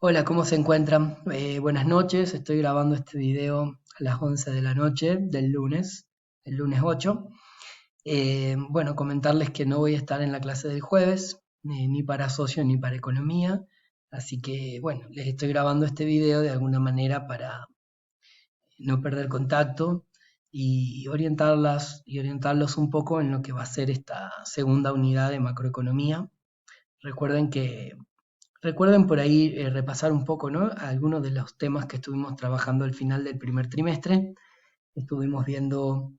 Hola, ¿cómo se encuentran? Buenas noches, estoy grabando este video a las 11 de la noche del lunes, el lunes 8. Bueno, comentarles que no voy a estar en la clase del jueves, ni para socio ni para economía, así que bueno, les estoy grabando este video de alguna manera para no perder contacto y orientarlos un poco en lo que va a ser esta segunda unidad de macroeconomía. Recuerden que Recuerden por ahí repasar un poco, ¿no? Algunos de los temas que estuvimos trabajando al final del primer trimestre. Estuvimos viendo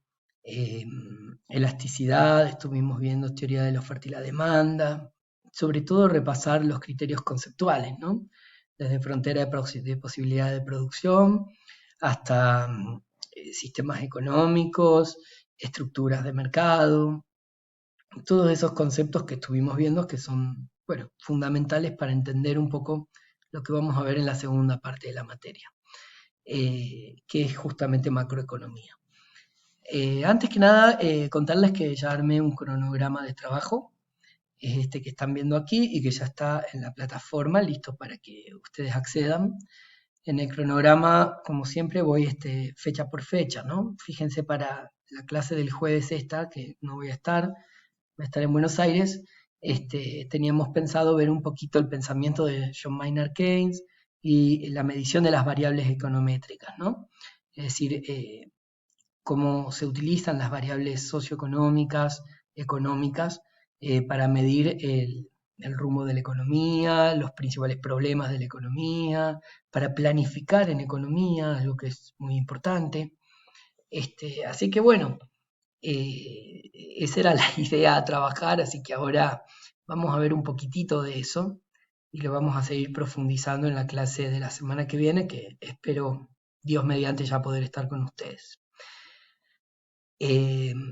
eh, elasticidad, estuvimos viendo teoría de la oferta y la demanda, sobre todo repasar los criterios conceptuales, ¿no? Desde frontera de posibilidad de producción hasta sistemas económicos, estructuras de mercado, todos esos conceptos que estuvimos viendo que son, bueno, fundamentales para entender un poco lo que vamos a ver en la segunda parte de la materia, que es justamente macroeconomía. Antes que nada, contarles que ya armé un cronograma de trabajo, es este que están viendo aquí y que ya está en la plataforma, listo para que ustedes accedan. En el cronograma, como siempre, voy fecha por fecha, ¿no? Fíjense para la clase del jueves esta, que no voy a estar en Buenos Aires, teníamos pensado ver un poquito el pensamiento de John Maynard Keynes y la medición de las variables econométricas, ¿no? Es decir, cómo se utilizan las variables socioeconómicas, económicas, para medir el rumbo de la economía, los principales problemas de la economía, para planificar en economía, algo que es muy importante. Así que bueno, esa era la idea a trabajar, así que ahora vamos a ver un poquitito de eso y lo vamos a seguir profundizando en la clase de la semana que viene, que espero Dios mediante ya poder estar con ustedes.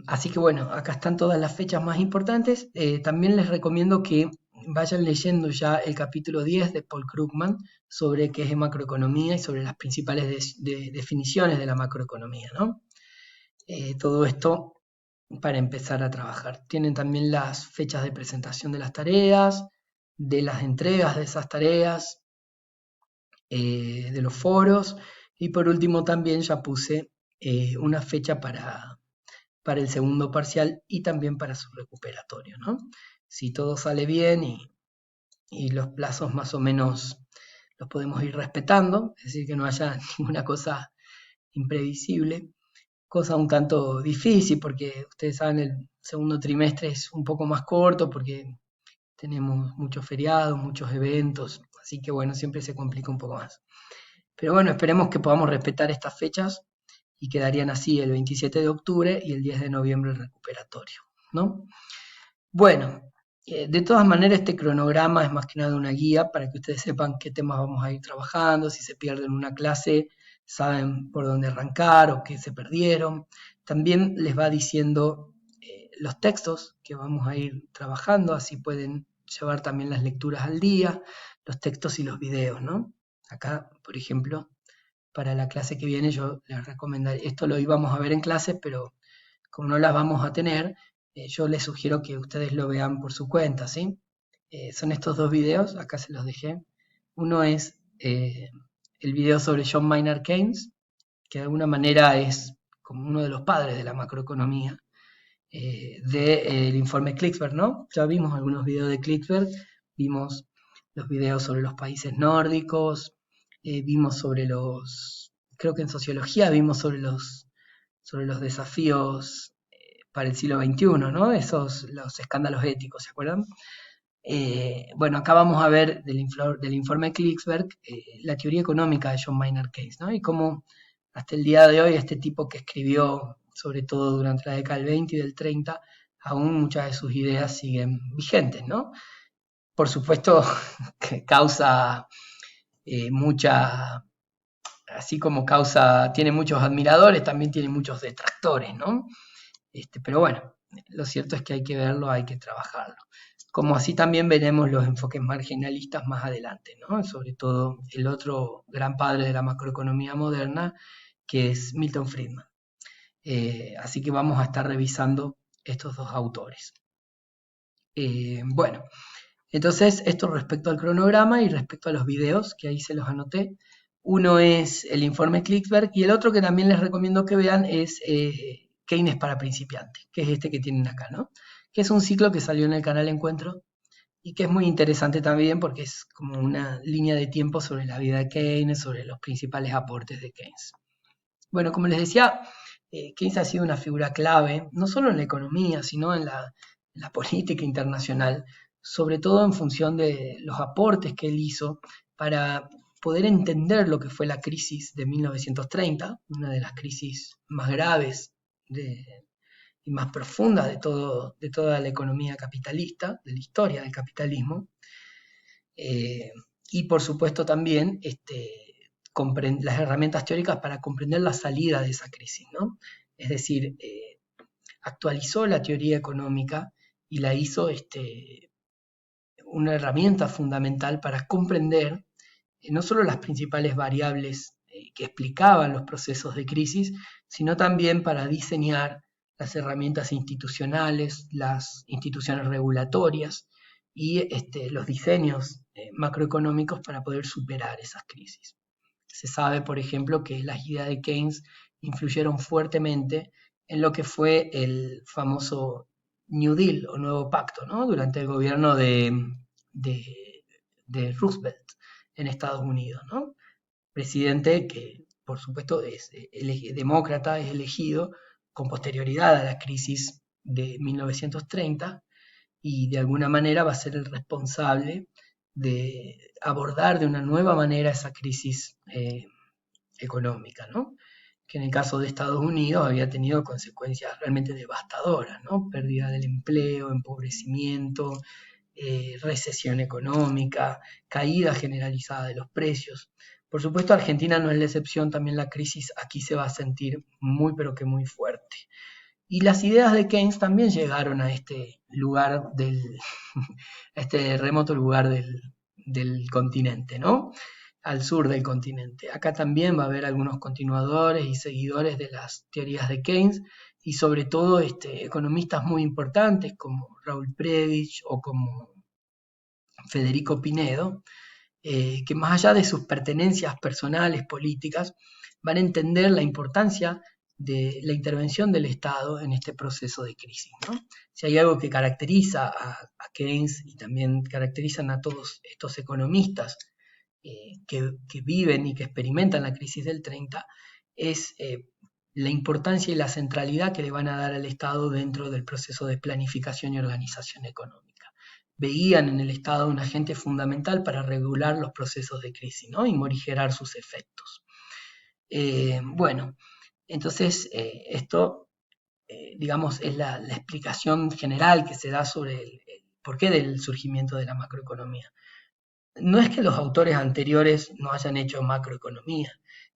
Así que bueno, acá están todas las fechas más importantes. También les recomiendo que vayan leyendo ya el capítulo 10 de Paul Krugman sobre qué es macroeconomía y sobre las principales definiciones de la macroeconomía, ¿no? Todo esto para empezar a trabajar. Tienen también las fechas de presentación de las tareas, de las entregas de esas tareas, de los foros y por último también ya puse una fecha para el segundo parcial y también para su recuperatorio, ¿no? Si todo sale bien y los plazos más o menos los podemos ir respetando, es decir, que no haya ninguna cosa imprevisible, cosa un tanto difícil porque ustedes saben el segundo trimestre es un poco más corto porque tenemos muchos feriados, muchos eventos, así que bueno, siempre se complica un poco más. Pero bueno, esperemos que podamos respetar estas fechas y quedarían así el 27 de octubre y el 10 de noviembre el recuperatorio, ¿no? Bueno, de todas maneras este cronograma es más que nada una guía para que ustedes sepan qué temas vamos a ir trabajando, si se pierden una clase, saben por dónde arrancar o qué se perdieron. También les va diciendo los textos que vamos a ir trabajando, así pueden llevar también las lecturas al día, los textos y los videos, ¿no? Acá, por ejemplo, para la clase que viene yo les recomendaría, esto lo íbamos a ver en clase, pero como no las vamos a tener, yo les sugiero que ustedes lo vean por su cuenta, ¿sí? Son estos dos videos, acá se los dejé. Uno es el video sobre John Maynard Keynes, que de alguna manera es como uno de los padres de la macroeconomía, del informe Klicksberg, ¿no? Ya vimos algunos videos de Klicksberg, vimos los videos sobre los países nórdicos, vimos sobre creo que en sociología vimos sobre los desafíos para el siglo XXI, ¿no? Los escándalos éticos, ¿se acuerdan? Bueno, acá vamos a ver del informe Klicksberg la teoría económica de John Maynard Keynes, ¿no? Y cómo hasta el día de hoy este tipo que escribió sobre todo durante la década del 20 y del 30, aún muchas de sus ideas siguen vigentes, ¿no? Por supuesto que causa mucha, así como tiene muchos admiradores, también tiene muchos detractores, ¿no? Pero bueno, lo cierto es que hay que verlo, hay que trabajarlo. Como así también veremos los enfoques marginalistas más adelante, ¿no? Sobre todo el otro gran padre de la macroeconomía moderna, que es Milton Friedman. Así que vamos a estar revisando estos dos autores. Bueno, Entonces, esto respecto al cronograma y respecto a los videos, que ahí se los anoté. Uno es el informe Klicksberg y el otro que también les recomiendo que vean es Keynes para principiantes, que es este que tienen acá, ¿no? Que es un ciclo que salió en el canal Encuentro y que es muy interesante también porque es como una línea de tiempo sobre la vida de Keynes, sobre los principales aportes de Keynes. Bueno, como les decía, Keynes ha sido una figura clave, no solo en la economía, sino en la política internacional, sobre todo en función de los aportes que él hizo para poder entender lo que fue la crisis de 1930, una de las crisis más graves y más profundas de toda la economía capitalista, de la historia del capitalismo, eh, y por supuesto también las herramientas teóricas para comprender la salida de esa crisis, ¿no? Es decir, actualizó la teoría económica y la hizo una herramienta fundamental para comprender no solo las principales variables que explicaban los procesos de crisis, sino también para diseñar las herramientas institucionales, las instituciones regulatorias y los diseños macroeconómicos para poder superar esas crisis. Se sabe, por ejemplo, que las ideas de Keynes influyeron fuertemente en lo que fue el famoso New Deal o Nuevo Pacto, ¿no? Durante el gobierno de, de Roosevelt en Estados Unidos, ¿no? Presidente que, por supuesto, es demócrata, es elegido con posterioridad a la crisis de 1930 y de alguna manera va a ser el responsable de abordar de una nueva manera esa crisis económica, ¿no? Que en el caso de Estados Unidos había tenido consecuencias realmente devastadoras, ¿no? Pérdida del empleo, empobrecimiento, recesión económica, caída generalizada de los precios. Por supuesto, Argentina no es la excepción, también la crisis aquí se va a sentir muy, pero que muy fuerte. Y las ideas de Keynes también llegaron a este lugar a este remoto lugar del continente, ¿no? Al sur del continente. Acá también va a haber algunos continuadores y seguidores de las teorías de Keynes y sobre todo economistas muy importantes como Raúl Prebisch o como Federico Pinedo, que más allá de sus pertenencias personales, políticas, van a entender la importancia de la intervención del Estado en este proceso de crisis, ¿no? Si hay algo que caracteriza a Keynes y también caracterizan a todos estos economistas que viven y que experimentan la crisis del 30, es la importancia y la centralidad que le van a dar al Estado dentro del proceso de planificación y organización económica. Veían en el Estado un agente fundamental para regular los procesos de crisis, ¿no? Y morigerar sus efectos. Bueno, entonces esto, digamos, es la explicación general que se da sobre el porqué del surgimiento de la macroeconomía. No es que los autores anteriores no hayan hecho macroeconomía.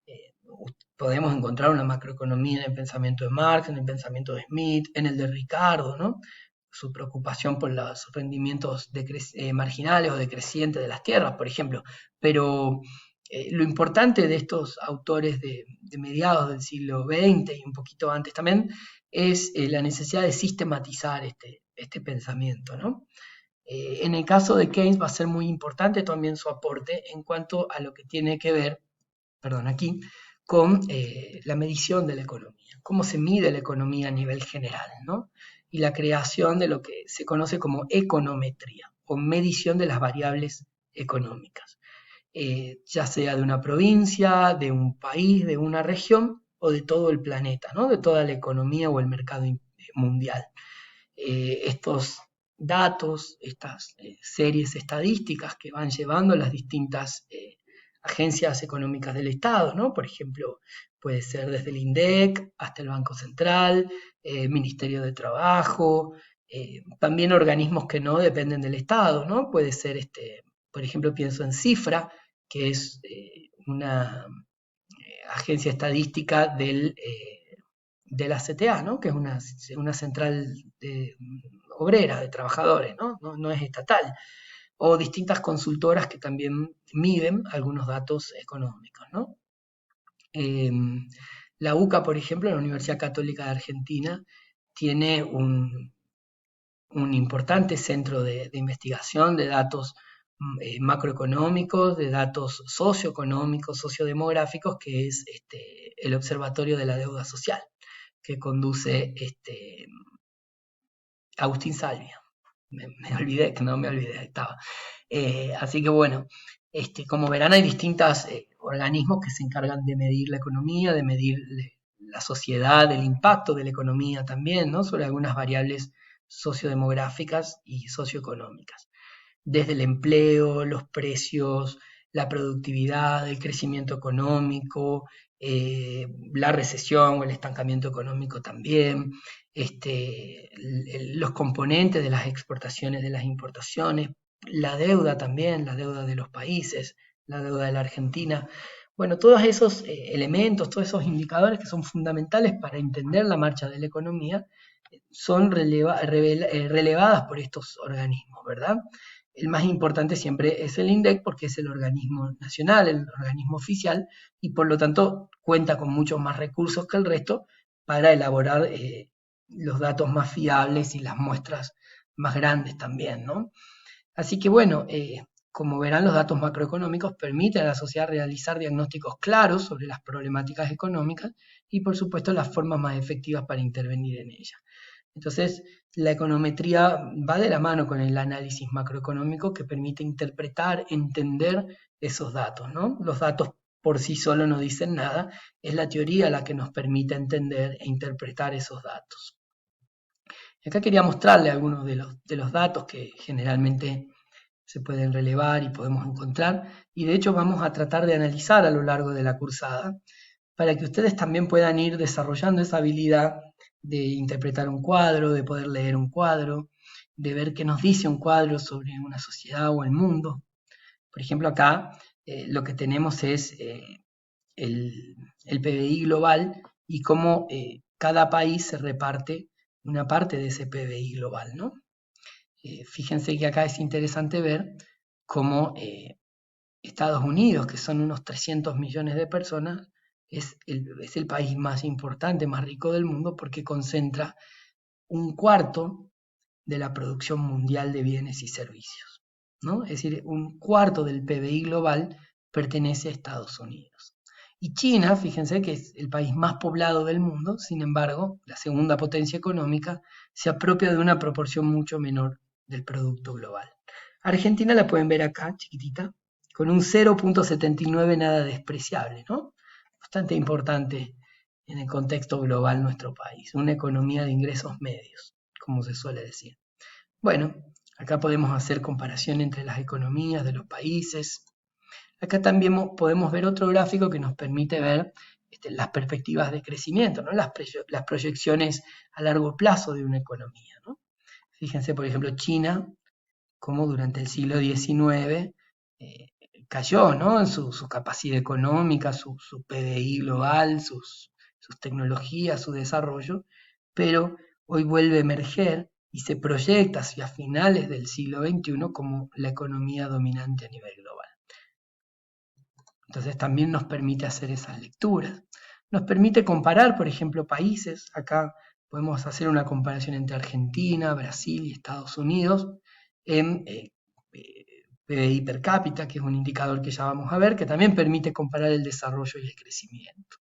Eh, Podemos encontrar una macroeconomía en el pensamiento de Marx, en el pensamiento de Smith, en el de Ricardo, ¿no? Su preocupación por los rendimientos marginales o decrecientes de las tierras, por ejemplo. Pero lo importante de estos autores de mediados del siglo XX y un poquito antes también es la necesidad de sistematizar este pensamiento, ¿no? En el caso de Keynes va a ser muy importante también su aporte en cuanto a lo que tiene que ver, perdón, aquí, con la medición de la economía, cómo se mide la economía a nivel general, ¿no? Y la creación de lo que se conoce como econometría o medición de las variables económicas, ya sea de una provincia, de un país, de una región o de todo el planeta, ¿no? De toda la economía o el mercado mundial. Estos datos, estas series estadísticas que van llevando las distintas agencias económicas del Estado, ¿no? Por ejemplo, puede ser desde el INDEC hasta el Banco Central, Ministerio de Trabajo, también organismos que no dependen del Estado, ¿no? Puede ser, por ejemplo, pienso en Cifra, que es una agencia estadística de la CTA, ¿no? Que es una central obrera de trabajadores, ¿no? No es estatal, o distintas consultoras que también miden algunos datos económicos, ¿no? Eh, la UCA, por ejemplo, la Universidad Católica de Argentina, tiene un importante centro de investigación de datos macroeconómicos, de datos socioeconómicos, sociodemográficos, que es el Observatorio de la Deuda Social, que conduce Agustín Salvia. Me olvidé, que no me olvidé, estaba. Así que bueno, como verán hay distintos organismos que se encargan de medir la economía, de medir la sociedad, el impacto de la economía también, ¿no? Sobre algunas variables sociodemográficas y socioeconómicas. Desde el empleo, los precios, la productividad, el crecimiento económico, la recesión o el estancamiento económico también, los componentes de las exportaciones, de las importaciones, la deuda también, la deuda de los países, la deuda de la Argentina. Bueno, todos esos elementos, todos esos indicadores que son fundamentales para entender la marcha de la economía, son relevadas por estos organismos, ¿verdad? El más importante siempre es el INDEC porque es el organismo nacional, el organismo oficial, y por lo tanto cuenta con muchos más recursos que el resto para elaborar los datos más fiables y las muestras más grandes también, ¿no? Así que bueno, como verán, los datos macroeconómicos permiten a la sociedad realizar diagnósticos claros sobre las problemáticas económicas y por supuesto las formas más efectivas para intervenir en ellas. Entonces, la econometría va de la mano con el análisis macroeconómico que permite interpretar, entender esos datos, ¿no? Los datos por sí solos no dicen nada, es la teoría la que nos permite entender e interpretar esos datos. Y acá quería mostrarle algunos de los datos que generalmente se pueden relevar y podemos encontrar, y de hecho vamos a tratar de analizar a lo largo de la cursada para que ustedes también puedan ir desarrollando esa habilidad de interpretar un cuadro, de poder leer un cuadro, de ver qué nos dice un cuadro sobre una sociedad o el mundo. Por ejemplo, acá lo que tenemos es el PBI global y cómo cada país se reparte una parte de ese PBI global, ¿no? Fíjense que acá es interesante ver cómo Estados Unidos, que son unos 300 millones de personas, es el país más importante, más rico del mundo, porque concentra un cuarto de la producción mundial de bienes y servicios, ¿no? Es decir, un cuarto del PBI global pertenece a Estados Unidos. Y China, fíjense que es el país más poblado del mundo, sin embargo, la segunda potencia económica, se apropia de una proporción mucho menor del producto global. Argentina la pueden ver acá, chiquitita, con un 0,79 nada despreciable, ¿no? Bastante importante en el contexto global nuestro país, una economía de ingresos medios, como se suele decir. Bueno, acá podemos hacer comparación entre las economías de los países. Acá también podemos ver otro gráfico que nos permite ver las perspectivas de crecimiento, ¿no? las proyecciones a largo plazo de una economía, ¿no? Fíjense, por ejemplo, China, como durante el siglo XIX cayó, ¿no? En su capacidad económica, su PBI global, sus tecnologías, su desarrollo, pero hoy vuelve a emerger y se proyecta hacia finales del siglo XXI como la economía dominante a nivel global. Entonces también nos permite hacer esas lecturas. Nos permite comparar, por ejemplo, países. Acá podemos hacer una comparación entre Argentina, Brasil y Estados Unidos en PBI per cápita, que es un indicador que ya vamos a ver, que también permite comparar el desarrollo y el crecimiento.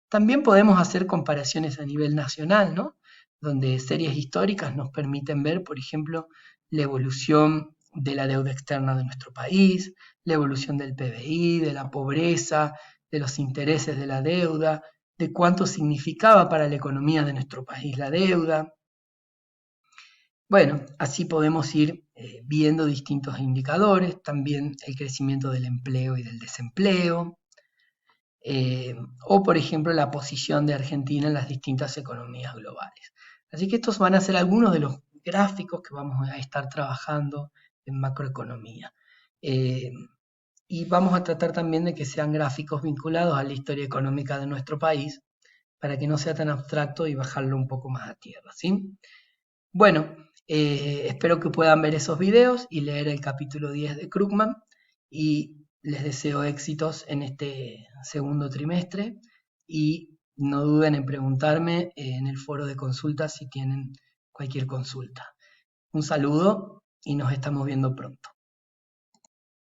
También podemos hacer comparaciones a nivel nacional, ¿no? Donde series históricas nos permiten ver, por ejemplo, la evolución de la deuda externa de nuestro país, la evolución del PBI, de la pobreza, de los intereses de la deuda, de cuánto significaba para la economía de nuestro país la deuda. Bueno, así podemos ir viendo distintos indicadores, también el crecimiento del empleo y del desempleo, o por ejemplo la posición de Argentina en las distintas economías globales. Así que estos van a ser algunos de los gráficos que vamos a estar trabajando en macroeconomía. Y vamos a tratar también de que sean gráficos vinculados a la historia económica de nuestro país, para que no sea tan abstracto y bajarlo un poco más a tierra, ¿sí? Bueno, espero que puedan ver esos videos y leer el capítulo 10 de Krugman, y les deseo éxitos en este segundo trimestre y no duden en preguntarme en el foro de consultas si tienen cualquier consulta. Un saludo y nos estamos viendo pronto.